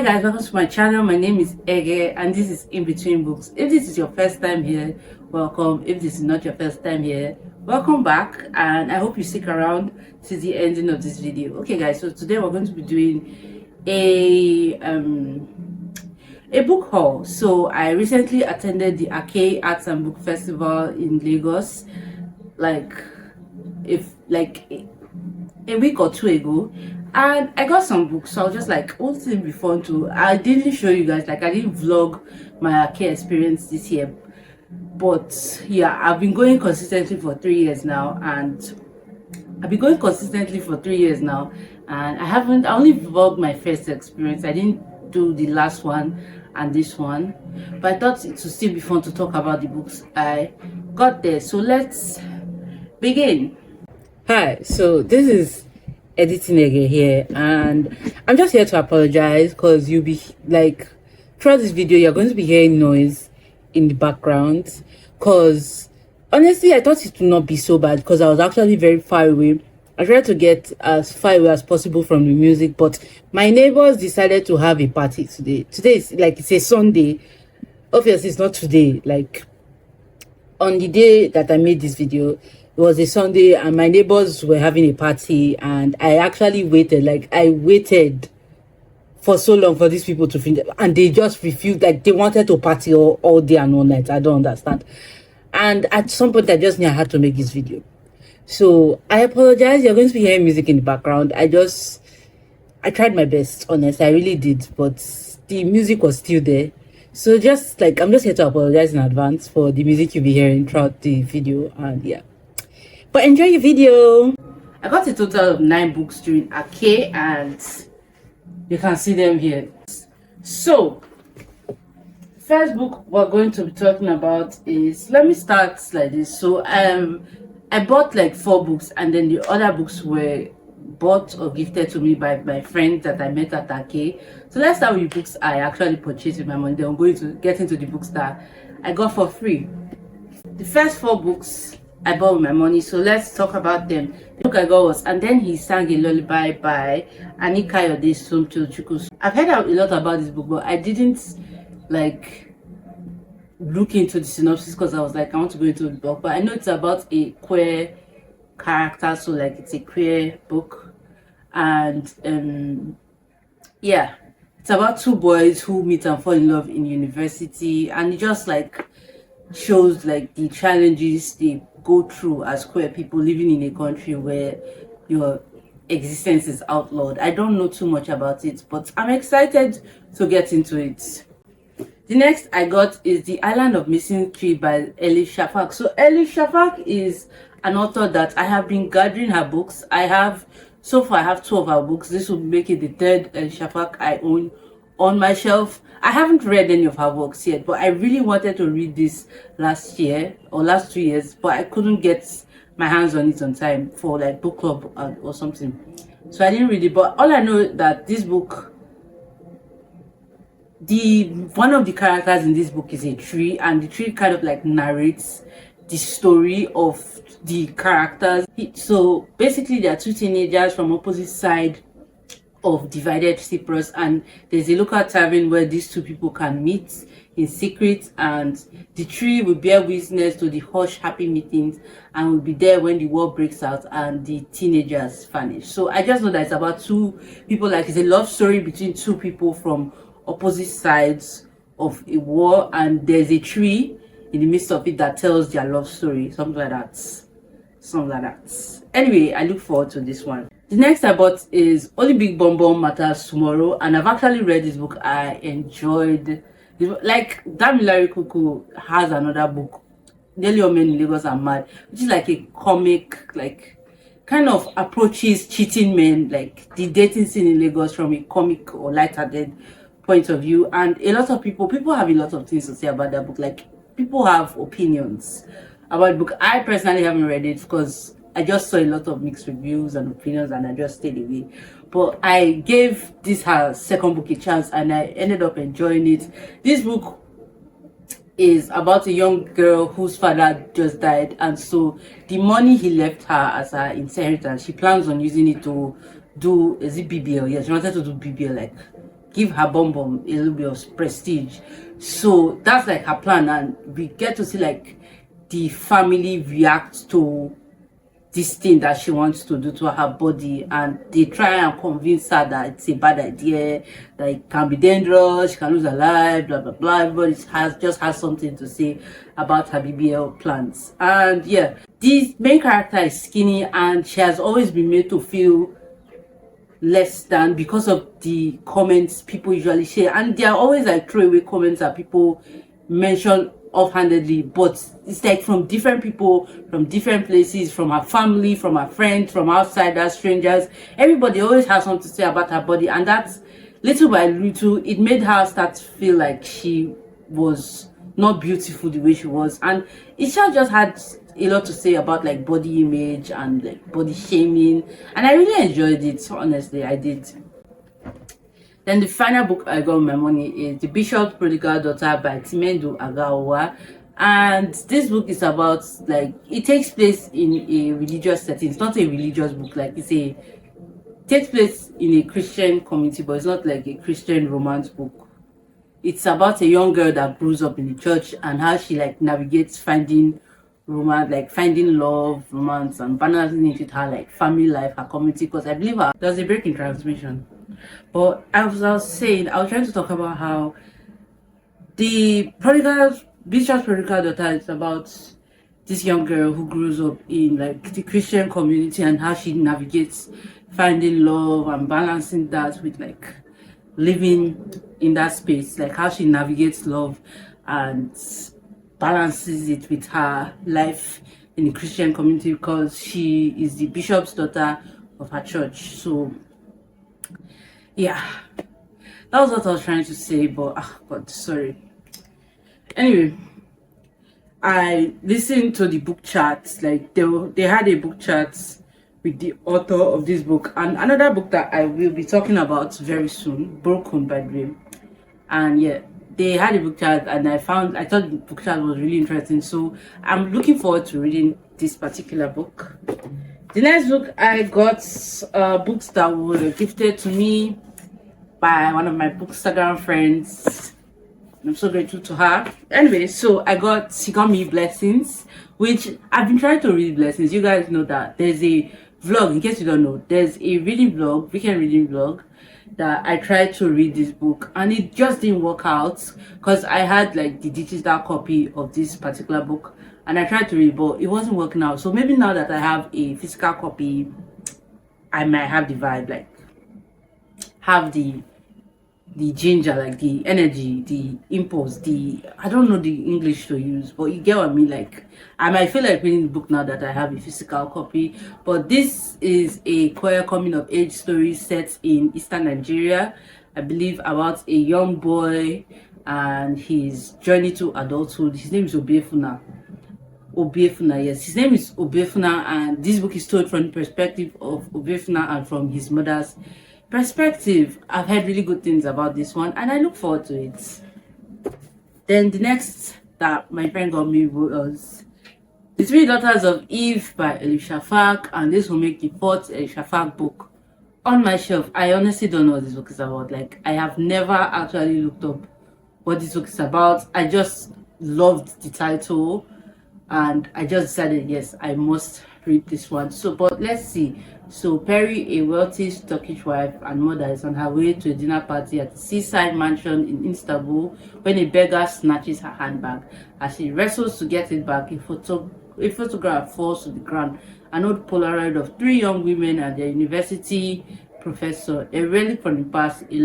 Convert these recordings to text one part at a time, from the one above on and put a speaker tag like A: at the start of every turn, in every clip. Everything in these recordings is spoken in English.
A: Hi guys, welcome to my channel. My name is Ege and this is In Between Books. If this is your first time here, welcome. If this is not your first time here, welcome back, and I hope you stick around to the ending of this video. Okay guys, so today we're going to be doing a book haul. So I recently attended the Arcade Arts and Book Festival in Lagos like a week or two ago, and I got some books. So I was just like, won't it be fun to, I didn't show you guys, like I didn't vlog my arcade experience this year, but yeah, I've been going consistently for 3 years now, and I only vlogged my first experience. I didn't do the last one and this one, but I thought it would still be fun to talk about the books I got there. So let's begin. Hi, so this is Editing again here, and I'm just here to apologize because you'll be like, throughout this video you're going to be hearing noise in the background, because honestly I thought it would not be so bad because I was actually very far away. I tried to get as far away as possible from the music, but my neighbors decided to have a party today. Today is like, it's a Sunday. Obviously it's not today, like on the day that I made this video it was a Sunday, and my neighbors were having a party, and I actually waited. Like I waited for so long for these people to finish, and they just refused. Like they wanted to party all day and all night. I don't understand. And at some point I just knew I had to make this video. So I apologize. You're going to be hearing music in the background. I tried my best, honestly, I really did, but the music was still there. So just like, I'm just here to apologize in advance for the music you'll be hearing throughout the video. And yeah, but enjoy your video. I got a total of 9 books during Arcade, and you can see them here. So first book we're going to be talking about is, let me start like this. So I bought like 4 books, and then the other books were bought or gifted to me by my friends that I met at Arcade. So let's start with the books I actually purchased with my money. Then I'm going to get into the books that I got for free. The first 4 books I bought with my money, so let's talk about them. The book I got was And Then He Sang a Lullaby by Anika Yode Somto. I've heard a lot about this book, but I didn't like look into the synopsis because I was like, I want to go into the book. But I know it's about a queer character, so like it's a queer book, and yeah, it's about 2 boys who meet and fall in love in university, and it just like shows like the challenges they go through as queer people living in a country where your existence is outlawed. I don't know too much about it, but I'm excited to get into it. The next I got is The Island of Missing Tree by Elif Shafak. So Elif Shafak is an author that I have been gathering her books. So far I have 2 of her books. This will make it the 3rd Elif Shafak I own on my shelf. I haven't read any of her works yet, but I really wanted to read this last year or last 2 years, but I couldn't get my hands on it on time for like book club or something, so I didn't read it. But all I know is that this book, one of the characters in this book is a tree, and the tree kind of like narrates the story of the characters. So basically there are 2 teenagers from opposite side of divided Cyprus, and there's a local tavern where these 2 people can meet in secret, and the tree will bear witness to the hush happy meetings and will be there when the war breaks out and the teenagers vanish. So I just know that it's about 2 people, like it's a love story between 2 people from opposite sides of a war, and there's a tree in the midst of it that tells their love story, something like that. Anyway, I look forward to this one. The next I bought is Only Big Bomb Bomb Matters Tomorrow, and I've actually read this book. I enjoyed it. Like Damilare Kuku has another book, Nearly All Men in Lagos Are Mad, which is like a comic, like kind of approaches cheating men, like the dating scene in Lagos from a comic or lighthearted point of view. And a lot of people have a lot of things to say about that book. Like people have opinions about the book. I personally haven't read it because I just saw a lot of mixed reviews and opinions, and I just stayed away. But I gave this her second book a chance, and I ended up enjoying it. This book is about a young girl whose father just died, and so the money he left her as her inheritance, she plans on using it to do, is it BBL? Yes, she wanted to do BBL, like give her bum bum a little bit of prestige. So that's like her plan, and we get to see like the family react to this thing that she wants to do to her body, and they try and convince her that it's a bad idea, that it can be dangerous, she can lose her life, blah blah blah. Everybody has something to say about her BBL plans. And yeah, this main character is skinny, and she has always been made to feel less than because of the comments people usually share, and they are always like throwaway comments that people mention offhandedly, but it's like from different people, from different places, from her family, from her friends, from outsiders, strangers. Everybody always has something to say about her body, and that's little by little it made her start to feel like she was not beautiful the way she was. And Isha just had a lot to say about like body image and like body shaming, and I really enjoyed it. Honestly, I did. Then the final book I got my money is The Bishop's Prodigal Daughter by Timendo Agawa. And this book is about, like, it takes place in a religious setting. It's not a religious book, like takes place in a Christian community, but it's not like a Christian romance book. It's about a young girl that grows up in the church and how she like navigates finding romance, like finding love, romance, and balancing it with her like family life, her community. Because I believe there's a break in transmission. But as I was saying, I was trying to talk about how the Bishop's Prodigal Daughter is about this young girl who grows up in like the Christian community and how she navigates finding love and balancing that with like living in that space, like how she navigates love and balances it with her life in the Christian community, because she is the bishop's daughter of her church. So yeah, that was what I was trying to say, but God, sorry. Anyway, I listened to the book charts. Like they had a book chat with the author of this book, and another book that I will be talking about very soon, Broken by the way. And yeah, they had a book chat, and I thought the book chat was really interesting. So I'm looking forward to reading this particular book. The next book I got, books that were gifted to me by one of my Bookstagram friends. I'm so grateful to her. Anyway, so she got me Blessings, which I've been trying to read Blessings. You guys know that there's a vlog, in case you don't know, there's a reading vlog, weekend reading vlog, that I tried to read this book, and it just didn't work out because I had like the digital copy of this particular book, and I tried to read, but it wasn't working out. So maybe now that I have a physical copy, I might have the vibe, like have the ginger, like the energy, the impulse, I don't know the English to use, but you get what I mean. Like I might feel like reading the book now that I have a physical copy. But this is a queer coming of age story set in Eastern Nigeria, I believe, about a young boy and his journey to adulthood. His name is Obiefuna, yes, his name is Obiefuna, and this book is told from the perspective of Obiefuna and from his mother's perspective. I've heard really good things about this one, and I look forward to it. Then the next that my friend got me was The Three Daughters of Eve by Elisha Falk, and this will make the fourth Elisha Falk book on my shelf. I honestly don't know what this book is about. Like I have never actually looked up what this book is about. I just loved the title, and I just decided, yes, I must read this one. So, but let's see. So Perry, a wealthy Turkish wife and mother, is on her way to a dinner party at a seaside mansion in Istanbul when a beggar snatches her handbag. As she wrestles to get it back, a photograph falls to the ground. An old Polaroid of three young women and their university professor, a relic from the past, a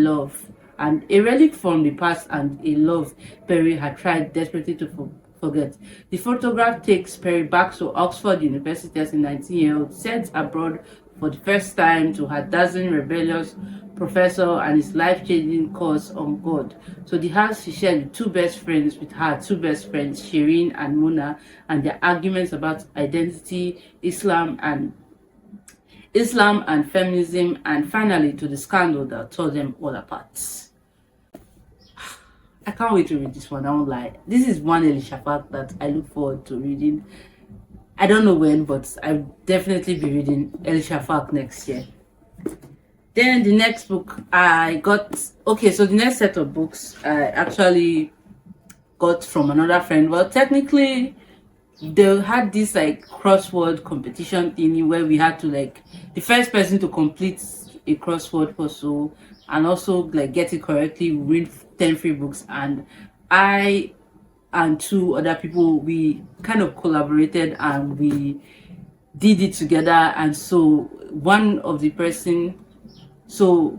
A: love Perry had tried desperately to forget. The photograph takes Perry back to Oxford University as a 19-year-old sent abroad for the first time to her dazzling rebellious professor and his life-changing course on God. So the house she shared with two best friends, Shireen and Mona, and their arguments about identity, Islam and feminism, and finally to the scandal that tore them all apart. I can't wait to read this one, I won't lie. This is one Elisha Falk that I look forward to reading. I don't know when, but I'll definitely be reading Elisha Falk next year. Then the next book I got, okay, so the next set of books I actually got from another friend. Well, technically they had this like crossword competition thingy where we had to like the first person to complete a crossword puzzle and also like get it correctly win 10 free books. And I and two other people, we kind of collaborated and we did it together. And so one of the person, so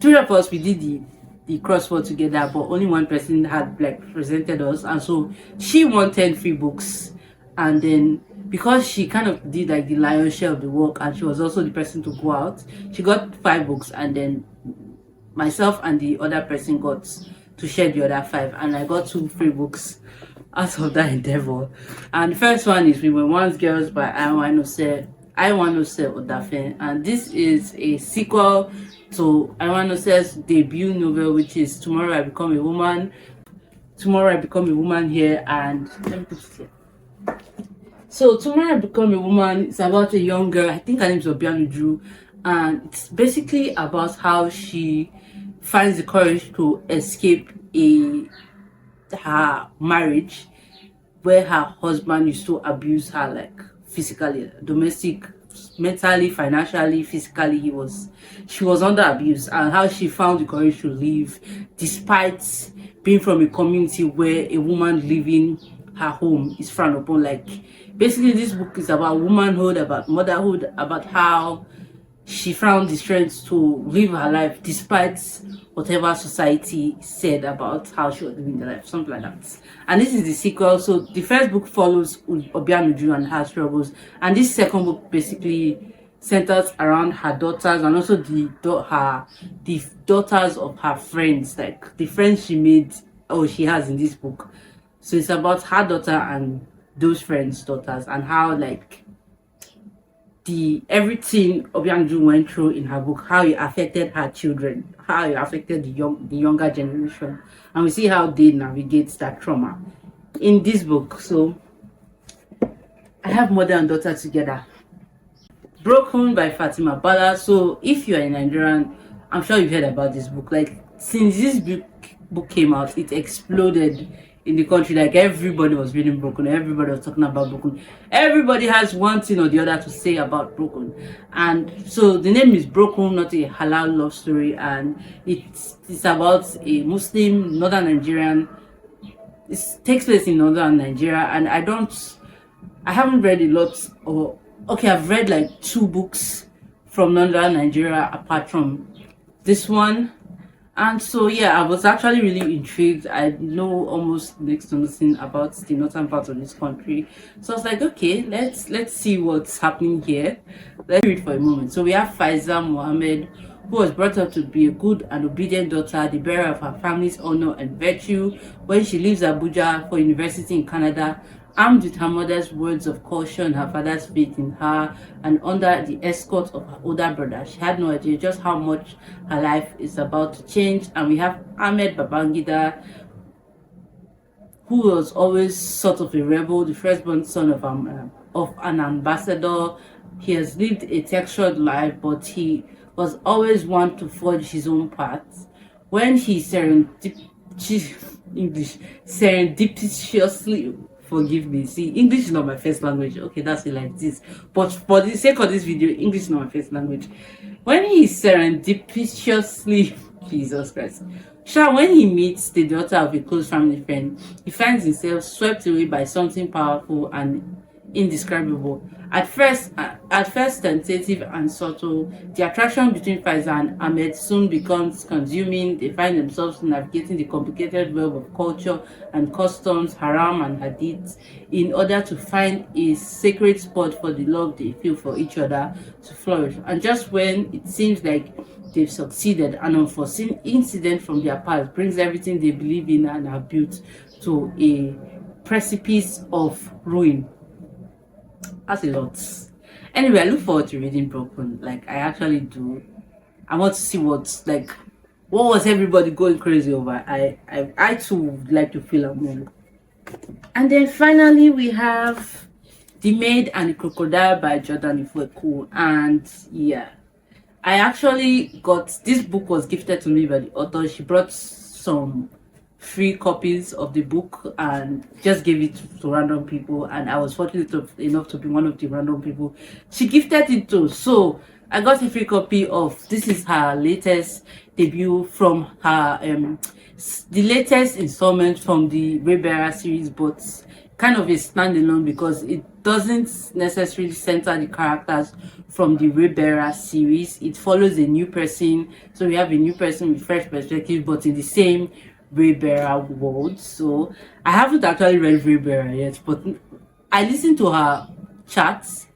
A: three of us, we did the crossword together, but only one person had like presented us, and so she won 10 free books. And then because she kind of did like the lion's share of the work and she was also the person to go out, she got 5 books, and then myself and the other person got to share the other 5, and I got 2 free books out of that endeavor. And the first one is We Were Once Girls by OrhueEghosasere Odafe, and this is a sequel to OrhueEghosasere's debut novel, which is Tomorrow I Become a Woman. Tomorrow I Become a Woman here, and let me put it here. So Tomorrow I Become a Woman is about a young girl, I think her name is Obianuju, and it's basically about how she finds the courage to escape her marriage where her husband used to abuse her, like physically, domestic, mentally, financially, physically. She was under abuse, and how she found the courage to leave despite being from a community where a woman leaving her home is frowned upon. Like basically this book is about womanhood, about motherhood, about how she found the strength to live her life despite whatever society said about how she was living the life, something like that. And this is the sequel. So the first book follows Obianuju and her struggles, and this second book basically centers around her daughters and also the daughters of her friends, like the friends she made or she has in this book. So it's about her daughter and those friends' daughters, and how like everything Obianuju went through in her book, how it affected her children, how it affected the younger generation, and we see how they navigate that trauma in this book. So I have Mother and Daughter Together, Broken by Fatima Bala. So if you're a Nigerian, I'm sure you've heard about this book. Like since this book came out, it exploded in the country. Like everybody was reading Broken, everybody was talking about Broken, everybody has one thing or the other to say about Broken. And so the name is Broken, not a halal love story, and it's about a Muslim northern Nigerian. It takes place in northern Nigeria, and I haven't read a lot, or okay, I've read like 2 books from northern Nigeria apart from this one. And so yeah, I was actually really intrigued. I know almost next to nothing about the northern part of this country, so I was like, okay, let's see what's happening here. Let's read for a moment. So we have Faiza Mohammed, who was brought up to be a good and obedient daughter, the bearer of her family's honor and virtue. When she leaves Abuja for university in Canada, armed with her mother's words of caution, her father's faith in her, and under the escort of her older brother, she had no idea just how much her life is about to change. And we have Ahmed Babangida, who was always sort of a rebel, the firstborn son of an ambassador. He has lived a textured life, but he was always one to forge his own path. When he serendipitously, forgive me, see, English is not my first language, okay, that's it, like this, but for the sake of this video, English is not my first language. When he serendipitously Jesus Christ, when he meets the daughter of a close family friend, he finds himself swept away by something powerful and indescribable. At first tentative and subtle, the attraction between Faiza and Ahmed soon becomes consuming. They find themselves navigating the complicated web of culture and customs, haram and hadith, in order to find a sacred spot for the love they feel for each other to flourish. And just when it seems like they've succeeded, an unforeseen incident from their past brings everything they believe in and have built to a precipice of ruin. That's a lot. Anyway, I look forward to reading Broken. Like I actually do. I want to see what was everybody going crazy over. I too would like to feel among. And then finally we have The Maid and the Crocodile by Jordan Ifweku. And yeah, I actually got this book was gifted to me by the author. She brought some free copies of the book and just gave it to random people, and I was fortunate enough to be one of the random people she gifted it to. So I got a free copy of this. Is her latest debut from her the latest installment from the Waybearer series, but kind of a standalone because it doesn't necessarily center the characters from the Waybearer series. It follows a new person, so we have a new person with fresh perspective, but in the same Waybearer world. So I haven't actually read Waybearer yet, but I listened to her chats,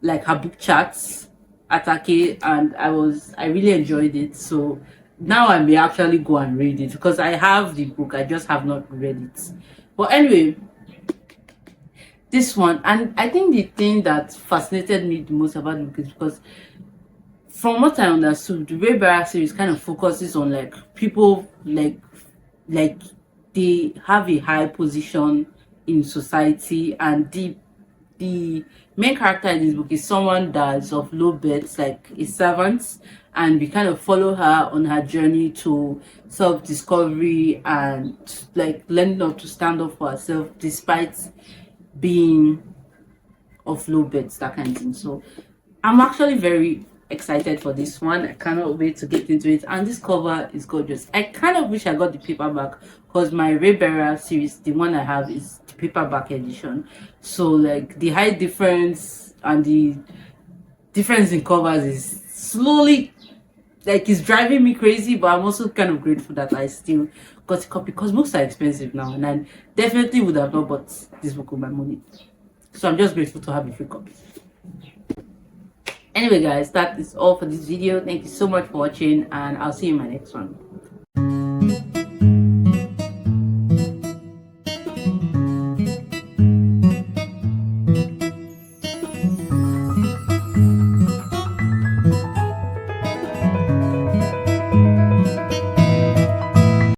A: like her book chats, Atake, and I really enjoyed it. So now I may actually go and read it because I have the book, I just have not read it. But anyway, this one, and I think the thing that fascinated me the most about the book is because from what I understood, the Waybearer series kind of focuses on like people like they have a high position in society, and the main character in this book is someone that's of low birth, like a servant, and we kind of follow her on her journey to self-discovery and like learning how to stand up for herself despite being of low birth, that kind of thing. So I'm actually very excited for this one. I cannot wait to get into it, and this cover is gorgeous. I kind of wish I got the paperback because my Waybearer series, the one I have, is the paperback edition. So like the height difference and the difference in covers is slowly like it's driving me crazy, but I'm also kind of grateful that I still got a copy because books are expensive now, and I definitely would have not bought this book with my money. So I'm just grateful to have a free copy. Anyway guys, that is all for this video. Thank you so much for watching, and I'll see you in my next one.